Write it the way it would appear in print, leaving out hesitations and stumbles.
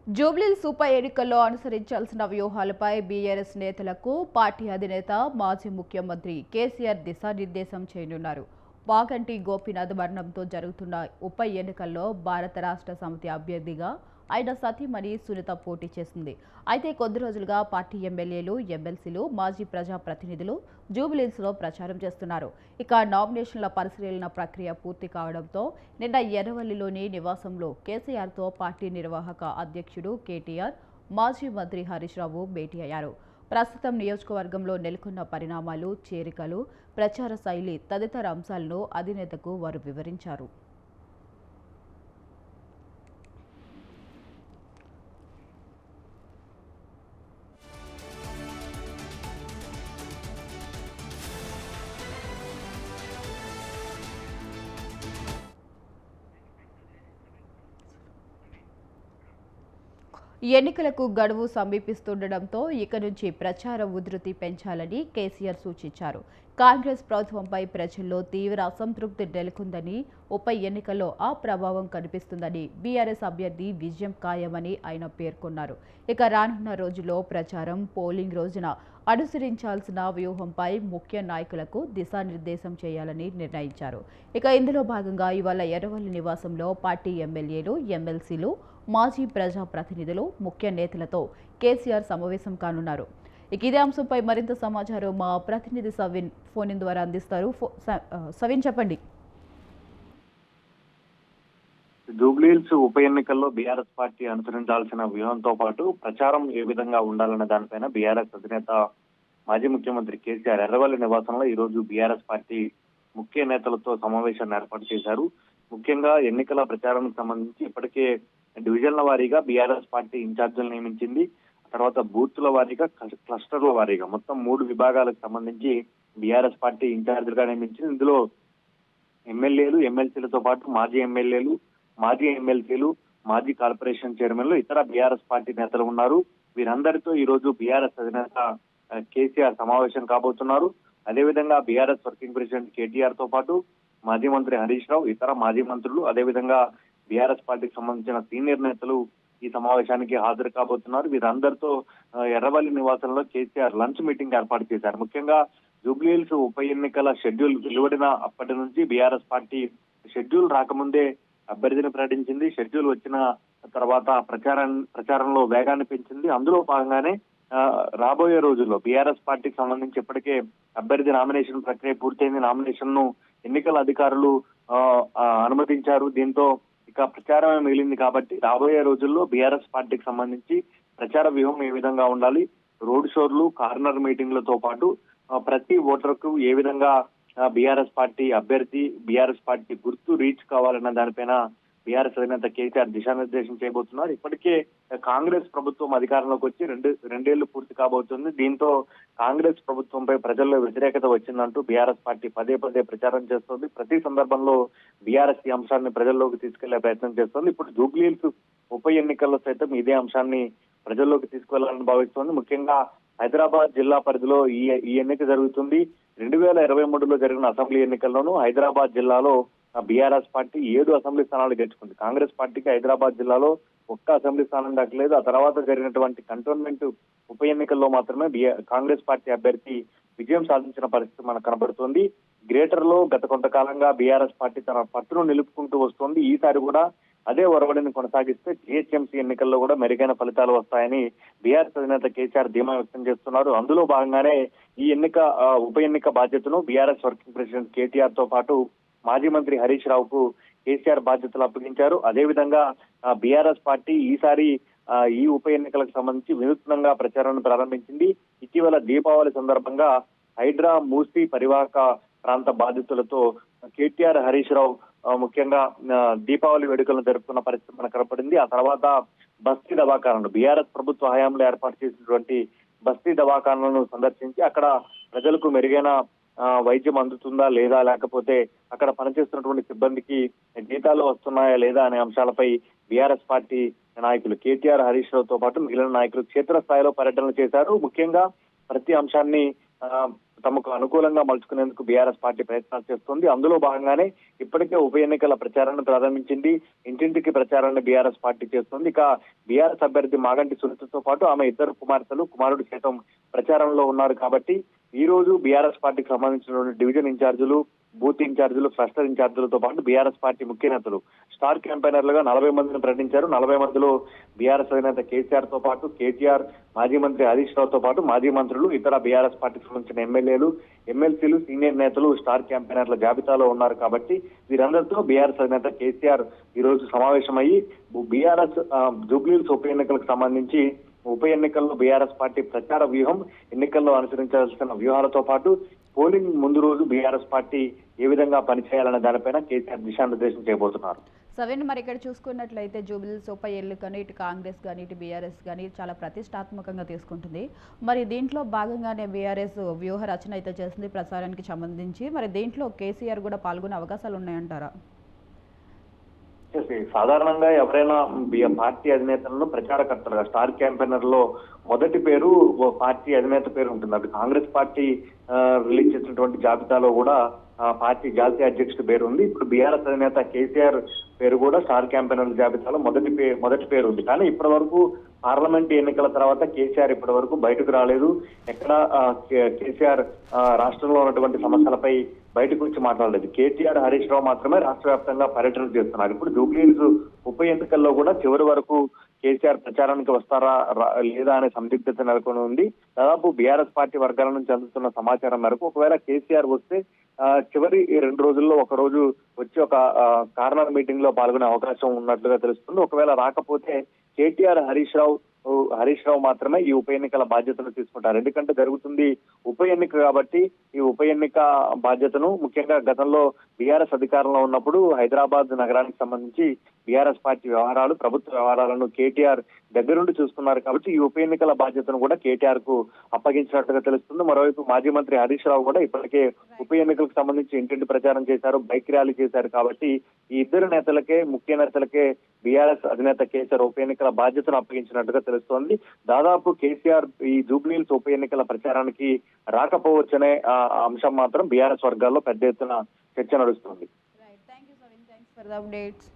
జూబ్లీహిల్స్ ఉప ఎన్నికల్లో అనుసరించాల్సిన వ్యూహాలపై బీఆర్ఎస్ నేతలకు పార్టీ అధినేత మాజీ ముఖ్యమంత్రి కేసీఆర్ దిశానిర్దేశం చేయనున్నారు. వాగంటి గోపీనాథ్ మరణంతో జరుగుతున్న ఉప ఎన్నికల్లో భారత రాష్ట్ర సమితి అభ్యర్థిగా ఆయన సతీమణి సునీత పోటీ చేసింది. అయితే కొద్ది రోజులుగా పార్టీ ఎమ్మెల్యేలు, ఎమ్మెల్సీలు, మాజీ ప్రజాప్రతినిధులు జూబ్లీహిల్స్లో ప్రచారం చేస్తున్నారు. ఇక నామినేషన్ల పరిశీలన ప్రక్రియ పూర్తి కావడంతో నిన్న ఎర్రవల్లిలోని నివాసంలో కేసీఆర్తో పార్టీ నిర్వాహక అధ్యక్షుడు కేటీఆర్, మాజీ మంత్రి హరీష్ రావు భేటీ అయ్యారు. ప్రస్తుతం నియోజకవర్గంలో నెలకొన్న పరిణామాలు, చేరికలు, ప్రచార శైలి తదితర అంశాలను అధినేతకు వారు వివరించారు. ఎన్నికలకు గడువు సమీపిస్తుండటంతో ఇక నుంచి ప్రచార ఉధృతి పెంచాలని కేసీఆర్ సూచించారు. కాంగ్రెస్ ప్రభుత్వంపై ప్రజల్లో తీవ్ర అసంతృప్తి నెలకొందని, ఉప ఎన్నికల్లో ఆ ప్రభావం కనిపిస్తుందని, బీఆర్ఎస్ అభ్యర్థి విజయం ఖాయమని ఆయన పేర్కొన్నారు. ఇక రానున్న రోజుల్లో ప్రచారం, పోలింగ్ రోజున అనుసరించాల్సిన వ్యూహంపై ముఖ్య నాయకులకు దిశానిర్దేశం చేయాలని నిర్ణయించారు. ఇక ఇందులో భాగంగా ఇవాళ ఎర్రవల్లి నివాసంలో పార్టీ ఎమ్మెల్యేలు, ఎమ్మెల్సీలు, మాజీ ప్రజాప్రతినిధులు, ముఖ్య నేతలతో కేసీఆర్ సమావేశం కానున్నారు. ఇక ఇదే అంశంపై మరింత సమాచారం మా ప్రతినిధి సవిన్ ఫోన్ ద్వారా అందిస్తారు. సవిన్, చెప్పండి. జూబ్లీహిల్స్ ఉప ఎన్నికల్లో బీఆర్ఎస్ పార్టీ అనుసరించాల్సిన వ్యూహంతో పాటు ప్రచారం ఏ విధంగా ఉండాలన్న దానిపైన బీఆర్ఎస్ అధినేత మాజీ ముఖ్యమంత్రి కేసీఆర్ ఎర్రవల్లి నివాసంలో ఈ రోజు బీఆర్ఎస్ పార్టీ ముఖ్య నేతలతో సమావేశాన్ని ఏర్పాటు చేశారు. ముఖ్యంగా ఎన్నికల ప్రచారానికి సంబంధించి ఇప్పటికే డివిజన్ల వారీగా బీఆర్ఎస్ పార్టీ ఇన్ఛార్జీలు నియమించింది. తర్వాత బూత్ల వారీగా, క్లస్టర్ల వారీగా మొత్తం 3 విభాగాలకు సంబంధించి బీఆర్ఎస్ పార్టీ ఇన్ఛార్జీలుగా నియమించింది. ఇందులో ఎమ్మెల్యేలు, ఎమ్మెల్సీలతో పాటు మాజీ ఎమ్మెల్యేలు, మాజీ ఎమ్మెల్సీలు, మాజీ కార్పొరేషన్ చైర్మన్లు, ఇతర బీఆర్ఎస్ పార్టీ నేతలు ఉన్నారు. వీరందరితో ఈ రోజు బీఆర్ఎస్ అధినేత కేసీఆర్ సమావేశం కాబోతున్నారు. అదేవిధంగా బీఆర్ఎస్ వర్కింగ్ ప్రెసిడెంట్ కేటీఆర్ తో పాటు మాజీ మంత్రి హరీష్ రావు, ఇతర మాజీ మంత్రులు, అదేవిధంగా బీఆర్ఎస్ పార్టీకి సంబంధించిన సీనియర్ నేతలు ఈ సమావేశానికి హాజరు కాబోతున్నారు. వీరందరితో ఎర్రవల్లి నివాసంలో కేసీఆర్ లంచ్ మీటింగ్ ఏర్పాటు చేశారు. ముఖ్యంగా జూబ్లీహిల్స్ ఉప ఎన్నికల షెడ్యూల్ వెలువడిన అప్పటి నుంచి బీఆర్ఎస్ పార్టీ షెడ్యూల్ రాకముందే అభ్యర్థిని ప్రకటించింది. షెడ్యూల్ వచ్చిన తర్వాత ప్రచారంలో వేగాన్ని పెంచింది. అందులో భాగంగానే రాబోయే రోజుల్లో బీఆర్ఎస్ పార్టీకి సంబంధించి ఇప్పటికే అభ్యర్థి నామినేషన్ ప్రక్రియ పూర్తయింది. నామినేషన్ ను ఎన్నికల అధికారులు అనుమతించారు. దీంతో ఇక ప్రచారమే మిగిలింది. కాబట్టి రాబోయే రోజుల్లో బీఆర్ఎస్ పార్టీకి సంబంధించి ప్రచార వ్యూహం ఏ విధంగా ఉండాలి, రోడ్ షోలు, కార్నర్ మీటింగ్లతో పాటు ప్రతి ఓటర్కు ఏ విధంగా బీఆర్ఎస్ పార్టీ అభ్యర్థి, బీఆర్ఎస్ పార్టీ గుర్తు రీచ్ కావాలన్న దానిపైన బీఆర్ఎస్ అధినేత కేసీఆర్ దిశానిర్దేశం చేయబోతున్నారు. ఇప్పటికే కాంగ్రెస్ ప్రభుత్వం అధికారంలోకి వచ్చి రెండేళ్లు పూర్తి కాబోతుంది. దీంతో కాంగ్రెస్ ప్రభుత్వంపై ప్రజల్లో వ్యతిరేకత వచ్చిందంటూ బీఆర్ఎస్ పార్టీ పదే పదే ప్రచారం చేస్తోంది. ప్రతి సందర్భంలో బీఆర్ఎస్ ఈ అంశాన్ని ప్రజల్లోకి తీసుకెళ్లే ప్రయత్నం చేస్తోంది. ఇప్పుడు జూబ్లీహిల్స్ ఉప ఎన్నికల్లో సైతం ఇదే అంశాన్ని ప్రజల్లోకి తీసుకెళ్లాలని భావిస్తోంది. ముఖ్యంగా హైదరాబాద్ జిల్లా పరిధిలో ఈ ఎన్నిక జరుగుతుంది. 2023లో జరిగిన అసెంబ్లీ ఎన్నికల్లోనూ హైదరాబాద్ జిల్లాలో బీఆర్ఎస్ పార్టీ 7 అసెంబ్లీ స్థానాలు గెలుచుకుంది. కాంగ్రెస్ పార్టీకి హైదరాబాద్ జిల్లాలో ఒక్క అసెంబ్లీ స్థానం దక్కలేదు. ఆ తర్వాత జరిగినటువంటి కంటోన్మెంట్ ఉప ఎన్నికల్లో మాత్రమే కాంగ్రెస్ పార్టీ అభ్యర్థి విజయం సాధించిన పరిస్థితి మనకు కనబడుతోంది. గ్రేటర్ లో గత కొంతకాలంగా బీఆర్ఎస్ పార్టీ తన పట్టును నిలుపుకుంటూ వస్తోంది. ఈసారి కూడా అదే ఒరవడిని కొనసాగిస్తే జీహెచ్ఎంసీ ఎన్నికల్లో కూడా మెరుగైన ఫలితాలు వస్తాయని బీఆర్ఎస్ అధినేత కేసీఆర్ ధీమా వ్యక్తం చేస్తున్నారు. అందులో భాగంగానే ఈ ఉప ఎన్నిక బాధ్యతను బీఆర్ఎస్ వర్కింగ్ ప్రెసిడెంట్ కేటీఆర్ తో పాటు మాజీ మంత్రి హరీష్ రావుకు కేసీఆర్ బాధ్యతలు అప్పగించారు. అదేవిధంగా బీఆర్ఎస్ పార్టీ ఈసారి ఈ ఉప ఎన్నికలకు సంబంధించి వినూత్నంగా ప్రచారాన్ని ప్రారంభించింది. ఇటీవల దీపావళి సందర్భంగా హైడ్రా, మూసీ పరివాహక ప్రాంత బాధితులతో కేటీఆర్, హరీష్ రావు ముఖ్యంగా దీపావళి వేడుకలను జరుపుకున్న పరిస్థితి మనకు కనపడింది. ఆ తర్వాత బస్తీ దవాఖానాలు, బీఆర్ఎస్ ప్రభుత్వ హయాంలో ఏర్పాటు చేసినటువంటి బస్తీ దవాఖానాలను సందర్శించి అక్కడ ప్రజలకు మెరుగైన వైద్యం అందుతుందా లేదా, లేకపోతే అక్కడ పనిచేస్తున్నటువంటి సిబ్బందికి జీతాలు వస్తున్నాయా లేదా అనే అంశాలపై బీఆర్ఎస్ పార్టీ నాయకులు కేటీఆర్, హరీష్ రావుతో పాటు మిగిలిన నాయకులు క్షేత్రస్థాయిలో పర్యటనలు చేశారు. ముఖ్యంగా ప్రతి అంశాన్ని తమకు అనుకూలంగా మలుచుకునేందుకు బీఆర్ఎస్ పార్టీ ప్రయత్నాలు చేస్తుంది. అందులో భాగంగానే ఇప్పటికే ఉప ఎన్నికల ప్రచారాన్ని ప్రారంభించింది. ఇంటింటికి ప్రచారాన్ని బీఆర్ఎస్ పార్టీ చేస్తుంది. ఇక బీఆర్ఎస్ అభ్యర్థి మాగంటి సునీతతో పాటు ఆమె ఇద్దరు కుమారుడు సైతం ప్రచారంలో ఉన్నారు. కాబట్టి ఈ రోజు బీఆర్ఎస్ పార్టీకి సంబంధించినటువంటి డివిజన్ ఇన్ఛార్జీలు, బూత్ ఇన్ఛార్జీలు, క్లస్టర్ ఇన్ఛార్జీలతో పాటు బీఆర్ఎస్ పార్టీ ముఖ్య నేతలు స్టార్ క్యాంపెయినర్లుగా 40 మందిని ప్రకటించారు. 40 మందిలో బీఆర్ఎస్ అధినేత కేసీఆర్ తో పాటు కేటీఆర్, మాజీ మంత్రి హరీష్ రావుతో పాటు మాజీ మంత్రులు, ఇతర బీఆర్ఎస్ పార్టీకి సంబంధించిన ఎమ్మెల్యేలు, ఎమ్మెల్సీలు, సీనియర్ నేతలు స్టార్ క్యాంపెయినర్ల జాబితాలో ఉన్నారు. కాబట్టి వీరందరితో బీఆర్ఎస్ అధినేత కేసీఆర్ ఈ రోజు సమావేశమయ్యి బీఆర్ఎస్ జూబ్లీహిల్స్ ఉప ఎన్నికలకు సంబంధించి ఉప ఎన్నికల్లో బీఆర్ఎస్ పార్టీ ప్రచార వ్యూహం, ఎన్నికల్లో అనుసరించాల్సిన వ్యూహాలతో పాటు పోలింగ్ ముందు రోజు బీఆర్ఎస్ పార్టీ ఏ విధంగా పనిచేయాలనే దానిపైన కేసీఆర్ దిశానిర్దేశం చేయబోతున్నారు. సవేన్, మరి ఇక్కడ చూసుకున్నట్లయితే జూబ్లీహిల్స్ ఉప ఎన్నికను ఇటు కాంగ్రెస్ కానీ ఇటు బీఆర్ఎస్ కానీ చాలా ప్రతిష్టాత్మకంగా తీసుకుంటుంది. మరి దీంట్లో భాగంగానే బీఆర్ఎస్ వ్యూహ రచన అయితే చేస్తుంది ప్రచారానికి సంబంధించి. మరి దీంట్లో కేసీఆర్ కూడా పాల్గొనే అవకాశాలు ఉన్నాయంటారా? సాధారణంగా ఎవరైనా పార్టీ అధినేతలను ప్రచారకర్తలుగా స్టార్ క్యాంపెయినర్ లో మొదటి పేరు పార్టీ అధినేత పేరు ఉంటుంది. అది కాంగ్రెస్ పార్టీ రిలీజ్ చేసినటువంటి జాబితాలో కూడా పార్టీ జాతీయ అధ్యక్షుడి పేరు ఉంది. ఇప్పుడు బీఆర్ఎస్ అధినేత కేసీఆర్ పేరు కూడా స్టార్ క్యాంపెయినర్ జాబితాలో మొదటి పేరు ఉంది. కానీ ఇప్పటి వరకు పార్లమెంట్ ఎన్నికల తర్వాత కేసీఆర్ ఇప్పటి వరకు బయటకు రాలేదు. ఎక్కడ కేసీఆర్ రాష్ట్రంలో ఉన్నటువంటి సమస్యలపై బయటకు వచ్చి మాట్లాడలేదు. కేటీఆర్, హరీష్ రావు మాత్రమే రాష్ట్ర వ్యాప్తంగా పర్యటన చేస్తున్నారు. ఇప్పుడు జూబ్లీహిల్స్ ఉప ఎన్నికల్లో కూడా చివరి వరకు కేసీఆర్ ప్రచారానికి వస్తారా లేదా అనే సందిగ్ధత నెలకొని ఉంది. దాదాపు బీఆర్ఎస్ పార్టీ వర్గాల నుంచి అందుతున్న సమాచారం మేరకు ఒకవేళ కేసీఆర్ వస్తే చివరి 2 రోజుల్లో ఒక రోజు వచ్చి ఒక కార్నర్ మీటింగ్ లో పాల్గొనే అవకాశం ఉన్నట్లుగా తెలుస్తుంది. ఒకవేళ రాకపోతే కేటీఆర్, హరీష్ రావు మాత్రమే ఈ ఉప ఎన్నికల బాధ్యతలు తీసుకుంటారు. ఎందుకంటే జరుగుతుంది ఉప ఎన్నిక కాబట్టి ఈ ఉప ఎన్నిక బాధ్యతను ముఖ్యంగా గతంలో బీఆర్ఎస్ అధికారంలో ఉన్నప్పుడు హైదరాబాద్ నగరానికి సంబంధించి బీఆర్ఎస్ పార్టీ వ్యవహారాలు, ప్రభుత్వ వ్యవహారాలను కేటీఆర్ దగ్గరుండి చూస్తున్నారు. కాబట్టి ఈ ఉప ఎన్నికల బాధ్యతను కూడా కేటీఆర్ కు అప్పగించినట్టుగా తెలుస్తుంది. మరోవైపు మాజీ మంత్రి హరీష్ రావు కూడా ఇప్పటికే ఉప ఎన్నికలకు సంబంధించి ఇంటింటి ప్రచారం చేశారు, బైక్ ర్యాలీ చేశారు. కాబట్టి ఈ ఇద్దరు నేతలకే, ముఖ్య నేతలకే బీఆర్ఎస్ అధినేత కేసీఆర్ ఉప ఎన్నికల బాధ్యతను అప్పగించినట్టుగా తెలుస్తోంది. దాదాపు కేసీఆర్ ఈ జూబ్లీహిల్స్ ఉప ఎన్నికల ప్రచారానికి రాకపోవచ్చనే అంశం మాత్రం బీఆర్ఎస్ వర్గాల్లో పెద్ద ఎత్తున చర్చ నడుస్తుంది. Right, thank you సవిన్, thanks for the updates.